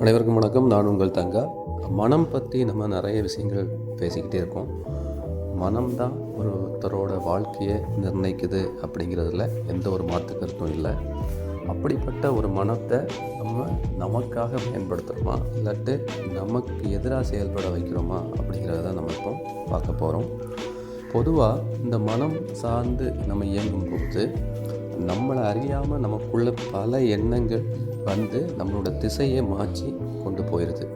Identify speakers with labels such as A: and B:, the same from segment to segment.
A: அனைவருக்கும் வணக்கம். நான் உங்கள் தங்கா. மனம் பற்றி நம்ம நிறைய விஷயங்கள் பேசிக்கிட்டே இருக்கோம். மனம்தான் ஒருத்தரோட வாழ்க்கையை நிர்ணயிக்குது அப்படிங்கிறதுல எந்த ஒரு மாற்று கருத்தும் இல்லை. அப்படிப்பட்ட ஒரு மனத்தை நம்ம நமக்காக பயன்படுத்துகிறோமா இல்லாட்டு நமக்கு எதிராக செயல்பட வைக்கிறோமா அப்படிங்கிறத நம்ம இப்போ பார்க்க போகிறோம். பொதுவாக இந்த மனம் சார்ந்து நம்ம இயங்கும்போது நம்மளை அறியாமல் நமக்குள்ள பல எண்ணங்கள் வந்து நம்மளோட திசையை மாற்றி கொண்டு போயிடுது.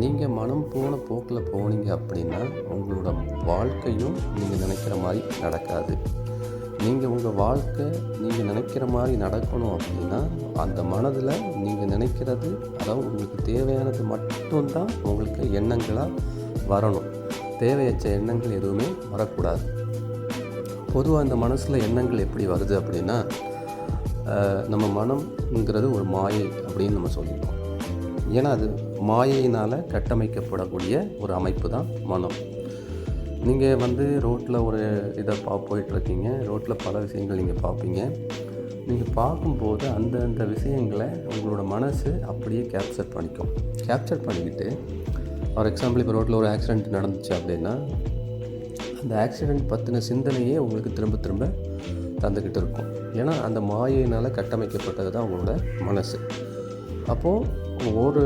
A: நீங்கள் மனம் போன போக்கில் போனீங்க அப்படின்னா உங்களோட வாழ்க்கையும் நீங்கள் நினைக்கிற மாதிரி நடக்காது. நீங்கள் உங்கள் வாழ்க்கை நீங்கள் நினைக்கிற மாதிரி நடக்கணும் அப்படின்னா அந்த மனதில் நீங்கள் நினைக்கிறது, அதாவது உங்களுக்கு தேவையானது மட்டும்தான் உங்களுக்கு எண்ணங்களாக வரணும். தேவையற்ற எண்ணங்கள் எதுவுமே வரக்கூடாது. பொதுவாக இந்த மனசில் எண்ணங்கள் எப்படி வருது அப்படின்னா, நம்ம மனம்ங்கிறது ஒரு மாயை அப்படின்னு நம்ம சொல்லியிருக்கோம். ஏன்னா அது மாயையினால் கட்டமைக்கப்படக்கூடிய ஒரு அமைப்பு தான் மனம். நீங்கள் ரோட்டில் ஒரு இதை போயிட்டுருக்கீங்க. ரோட்டில் பல விஷயங்கள் நீங்கள் பார்ப்பீங்க. நீங்கள் பார்க்கும்போது அந்தந்த விஷயங்களை உங்களோட மனசு அப்படியே கேப்சர் பண்ணிக்கும். கேப்சர் பண்ணிக்கிட்டு ஃபார் எக்ஸாம்பிள் இப்போ ரோட்டில் ஒரு ஆக்சிடெண்ட் நடந்துச்சு அப்படின்னா அந்த ஆக்சிடெண்ட் பற்றின சிந்தனையே உங்களுக்கு திரும்ப திரும்ப தந்துக்கிட்டு இருக்கும். ஏன்னா அந்த மாயினால் கட்டமைக்கப்பட்டது தான் உங்களோட மனசு. அப்போது ஒரு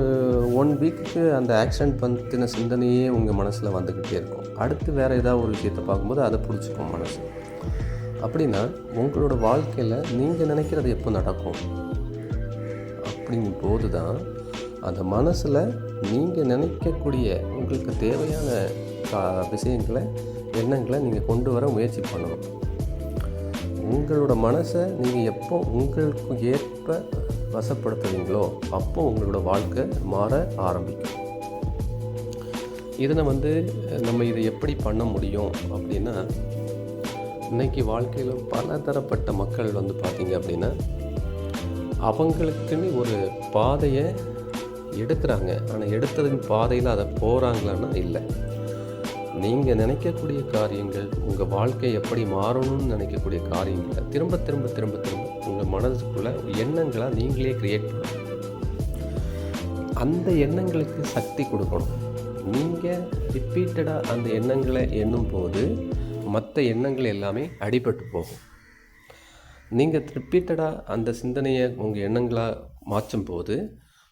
A: 1 வீக்குக்கு அந்த ஆக்சிடெண்ட் பற்றின சிந்தனையே உங்கள் மனசில் வந்துக்கிட்டே இருக்கும். அடுத்து வேறு ஏதாவது ஒரு விஷயத்தை பார்க்கும்போது அதை பிடிச்சிக்கும் மனசு. அப்படின்னா உங்களோட வாழ்க்கையில் நீங்கள் நினைக்கிறது எப்போ நடக்கும் அப்படிங்கும் போது தான் அந்த மனசில் நீங்கள் நினைக்கக்கூடிய உங்களுக்கு தேவையான விஷயங்களை எண்ணங்களை நீங்கள் கொண்டு வர முயற்சி பண்ணணும். உங்களோட மனசை நீங்கள் எப்போ உங்களுக்கு ஏற்ப வசப்படுத்துவீங்களோ அப்போ உங்களோட வாழ்க்கை மாற ஆரம்பிக்கும். இதனை நம்ம இதை எப்படி பண்ண முடியும் அப்படின்னா, இன்றைக்கி வாழ்க்கையில் பல தரப்பட்ட மக்கள் பார்த்திங்க அப்படின்னா அவங்களுக்குன்னு ஒரு பாதையை எடுக்கிறாங்க. ஆனால் எடுத்ததின் பாதையில் அதை போகிறாங்களான்னா இல்லை. நீங்கள் நினைக்கக்கூடிய காரியங்கள், உங்கள் வாழ்க்கை எப்படி மாறணும்னு நினைக்கக்கூடிய காரியங்களை திரும்ப திரும்ப திரும்ப திரும்ப உங்கள் மனதுக்குள்ளே எண்ணங்களாக நீங்களே க்ரியேட் பண்ணணும். அந்த எண்ணங்களுக்கு சக்தி கொடுக்கணும். நீங்கள் ரிப்பீட்டடாக அந்த எண்ணங்களை எண்ணும் போது மற்ற எண்ணங்கள் எல்லாமே அடிபட்டு போகும். நீங்கள் ரிப்பீட்டடாக அந்த சிந்தனையை உங்கள் எண்ணங்களாக மாற்றும் போது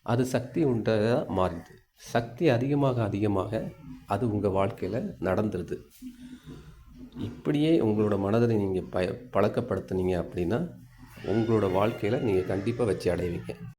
A: அது சக்தி உண்டதாக மாறிடுது. சக்தி அதிகமாக அதிகமாக அது உங்கள் வாழ்க்கையில் நடந்துருது. இப்படியே உங்களோட மனதை நீங்கள் பழக்கப்படுத்துனீங்க அப்படின்னா உங்களோட வாழ்க்கையில் நீங்கள் கண்டிப்பாக வச்சு அடைவீங்க.